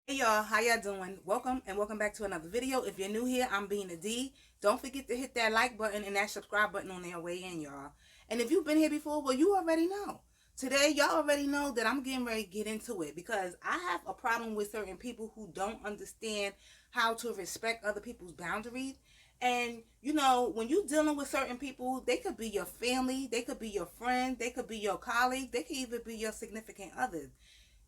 Hey y'all, how y'all doing? Welcome back to another video. If you're new here, I'm Being a D. Don't forget to hit that like button and that subscribe button on their way in, y'all. And if you've been here before, well, you already know. Today, y'all already know that I'm getting ready to get into it because I have a problem with certain people who don't understand how to respect other people's boundaries. And when you're dealing with certain people, they could be your family, they could be your friend, they could be your colleague, they could even be your significant others.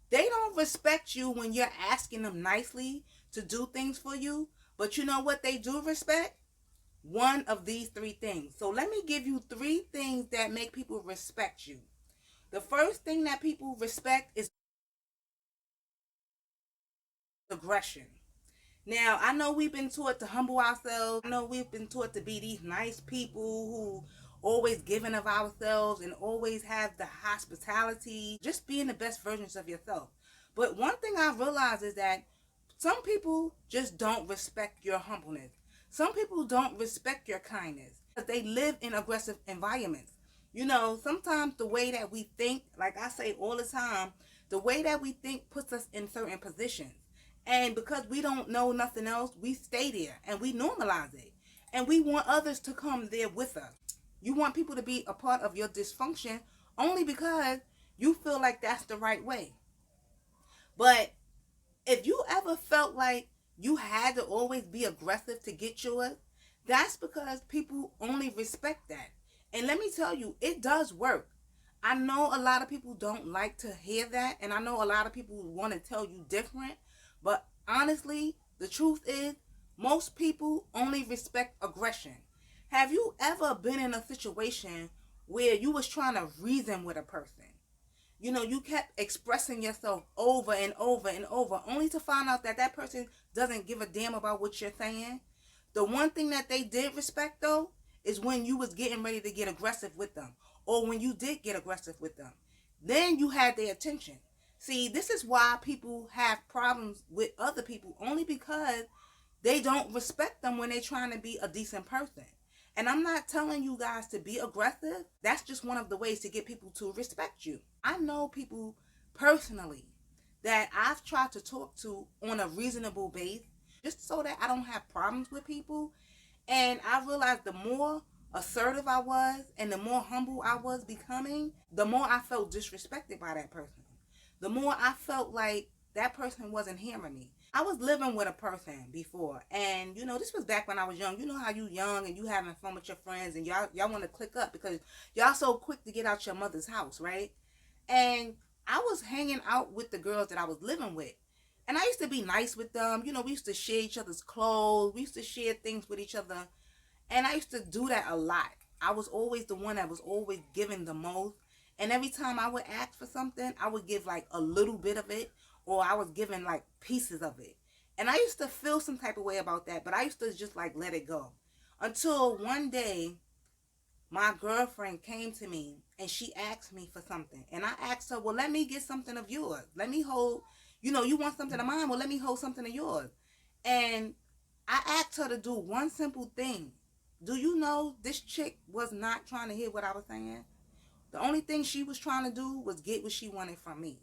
They don't respect you when you're asking them nicely to do things for you. But you know what they do respect? One of these three things. So let me give you three things that make people respect you. The first thing that people respect is aggression. Now, I know we've been taught to humble ourselves. I know we've been taught to be these nice people who always giving of ourselves and always have the hospitality, just being the best versions of yourself. But one thing I realize is that some people just don't respect your humbleness. Some people don't respect your kindness because they live in aggressive environments. Sometimes the way that we think, like I say all the time, the way that we think puts us in certain positions. And because we don't know nothing else, we stay there and we normalize it. And we want others to come there with us. You want people to be a part of your dysfunction only because you feel like that's the right way. But if you ever felt like you had to always be aggressive to get yours, that's because people only respect that. And let me tell you, it does work. I know a lot of people don't like to hear that, and I know a lot of people want to tell you different, but honestly, the truth is, most people only respect aggression. Have you ever been in a situation where you was trying to reason with a person? You kept expressing yourself over and over and over, only to find out that that person doesn't give a damn about what you're saying. The one thing that they did respect, though, is when you was getting ready to get aggressive with them, or when you did get aggressive with them. Then you had their attention. See, this is why people have problems with other people, only because they don't respect them when they're trying to be a decent person. And I'm not telling you guys to be aggressive. That's just one of the ways to get people to respect you. I know people personally that I've tried to talk to on a reasonable base just so that I don't have problems with people. And I realized the more assertive I was and the more humble I was becoming, the more I felt disrespected by that person. The more I felt like that person wasn't hearing me. I was living with a person before, and this was back when I was young. You know how you young and you having fun with your friends, and y'all want to click up because y'all so quick to get out your mother's house, right? And I was hanging out with the girls that I was living with. And I used to be nice with them. We used to share each other's clothes. We used to share things with each other. And I used to do that a lot. I was always the one that was always giving the most. And every time I would ask for something, I would give like a little bit of it, or I was giving like pieces of it. And I used to feel some type of way about that, but I used to just like let it go. Until one day, my girlfriend came to me and she asked me for something. And I asked her, well, let me get something of yours. Let me hold, you want something of mine? Well, let me hold something of yours. And I asked her to do one simple thing. Do you know this chick was not trying to hear what I was saying? The only thing she was trying to do was get what she wanted from me.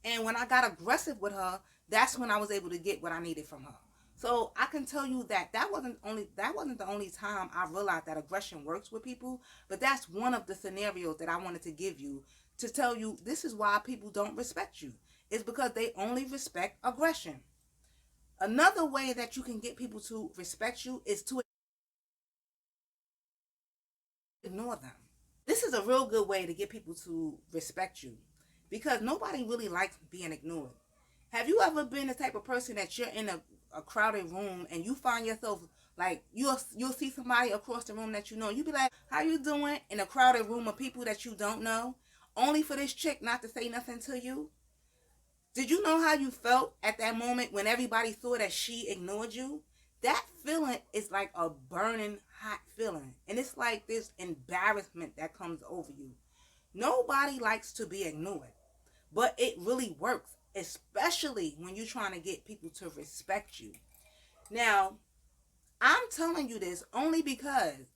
And when I got aggressive with her, that's when I was able to get what I needed from her. So I can tell you that that wasn't the only time I realized that aggression works with people, but that's one of the scenarios that I wanted to give you to tell you this is why people don't respect you. It's because they only respect aggression. Another way that you can get people to respect you is to ignore them. This is a real good way to get people to respect you because nobody really likes being ignored. Have you ever been the type of person that you're in a crowded room and you find yourself like you'll see somebody across the room that you know, and you be like, how you doing, in a crowded room of people that you don't know, only for this chick not to say nothing to you? Did you know how you felt at that moment when everybody thought that she ignored you? That feeling is like a burning hot feeling. And it's like this embarrassment that comes over you. Nobody likes to be ignored. But it really works, especially when you're trying to get people to respect you. Now, I'm telling you this only because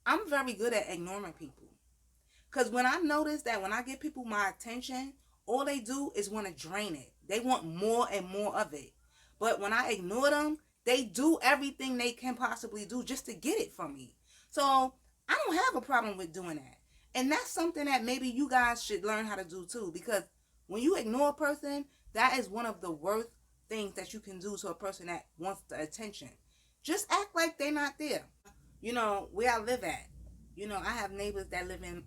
I'm very good at ignoring people. Because when I notice that when I give people my attention, all they do is want to drain it. They want more and more of it. But when I ignore them, they do everything they can possibly do just to get it from me. So I don't have a problem with doing that. And that's something that maybe you guys should learn how to do too. Because when you ignore a person, that is one of the worst things that you can do to a person that wants the attention. Just act like they're not there. Where I live at. I have neighbors that live in,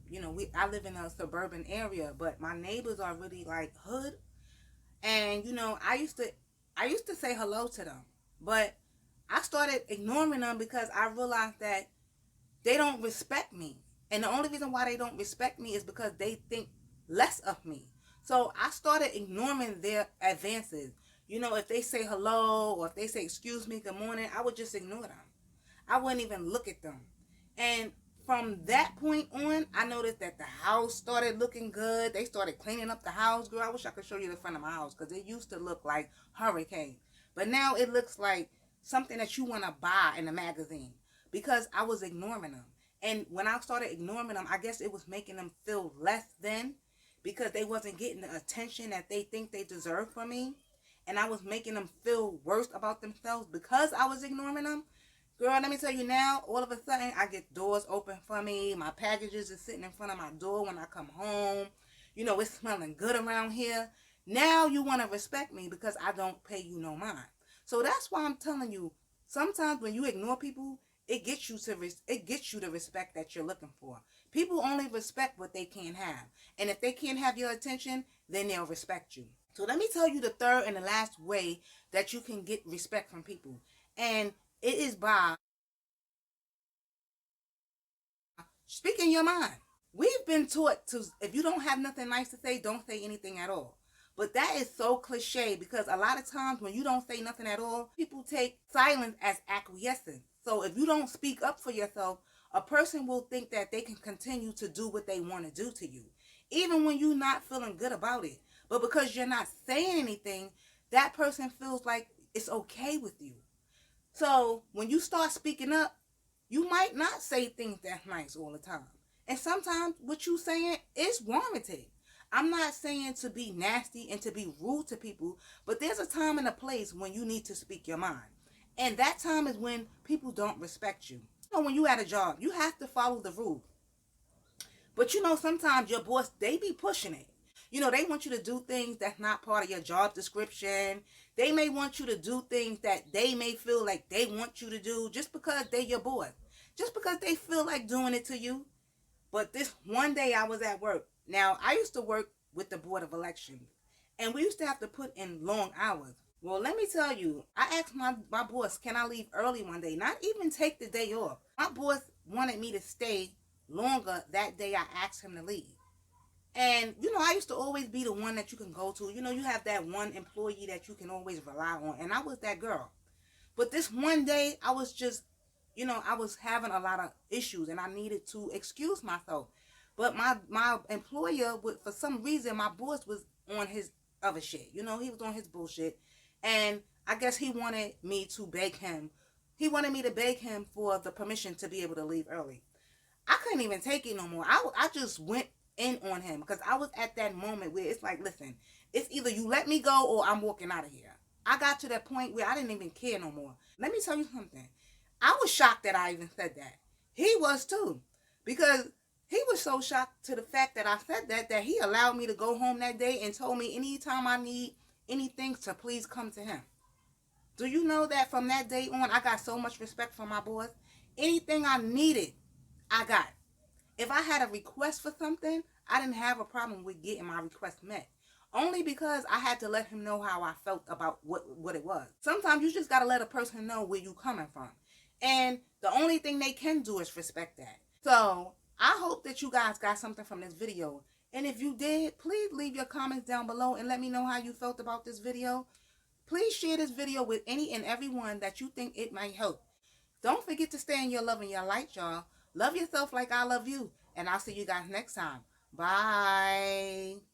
I live in a suburban area, but my neighbors are really like hood. And I used to say hello to them, but I started ignoring them because I realized that they don't respect me. And the only reason why they don't respect me is because they think less of me. So I started ignoring their advances. If they say hello or if they say excuse me, good morning, I would just ignore them. I wouldn't even look at them. And from that point on, I noticed that the house started looking good. They started cleaning up the house. Girl, I wish I could show you the front of my house because it used to look like hurricane. But now it looks like something that you want to buy in a magazine because I was ignoring them. And when I started ignoring them, I guess it was making them feel less than because they wasn't getting the attention that they think they deserve from me. And I was making them feel worse about themselves because I was ignoring them. Girl, let me tell you now, all of a sudden, I get doors open for me. My packages are sitting in front of my door when I come home. It's smelling good around here. Now you want to respect me because I don't pay you no mind. So that's why I'm telling you, sometimes when you ignore people, it gets you the respect that you're looking for. People only respect what they can't have. And if they can't have your attention, then they'll respect you. So let me tell you the third and the last way that you can get respect from people. And it is by speaking your mind. We've been taught to, if you don't have nothing nice to say, don't say anything at all. But that is so cliche because a lot of times when you don't say nothing at all, people take silence as acquiescence. So if you don't speak up for yourself, a person will think that they can continue to do what they want to do to you, even when you're not feeling good about it. But because you're not saying anything, that person feels like it's okay with you. So when you start speaking up, you might not say things that's nice all the time. And sometimes what you saying is warranted. I'm not saying to be nasty and to be rude to people, but there's a time and a place when you need to speak your mind. And that time is when people don't respect you. When you at a job, you have to follow the rules. But sometimes your boss, they be pushing it. They want you to do things that's not part of your job description. They may want you to do things that they may feel like they want you to do just because they your boss. Just because they feel like doing it to you. But this one day I was at work. Now, I used to work with the Board of Elections. And we used to have to put in long hours. Well, let me tell you, I asked my boss, can I leave early one day? Not even take the day off. My boss wanted me to stay longer that day I asked him to leave. And, I used to always be the one that you can go to. You have that one employee that you can always rely on. And I was that girl. But this one day, I was just, I was having a lot of issues and I needed to excuse myself. But my employer, for some reason, my boss was on his other shit. He was on his bullshit. And I guess he wanted me to beg him. He wanted me to beg him for the permission to be able to leave early. I couldn't even take it no more. I just went in on him because I was at that moment where it's like, listen, it's either you let me go or I'm walking out of here. I got to that point where I didn't even care no more. Let me tell you something. I was shocked that I even said that. He was too. Because he was so shocked to the fact that I said that he allowed me to go home that day and told me anytime I need anything to please come to him. Do you know that from that day on, I got so much respect for my boss? Anything I needed, I got. If I had a request for something, I didn't have a problem with getting my request met. Only because I had to let him know how I felt about what it was. Sometimes you just got to let a person know where you're coming from. And the only thing they can do is respect that. So I hope that you guys got something from this video. And if you did, please leave your comments down below and let me know how you felt about this video. Please share this video with any and everyone that you think it might help. Don't forget to stay in your love and your light, y'all. Love yourself like I love you. And I'll see you guys next time. Bye.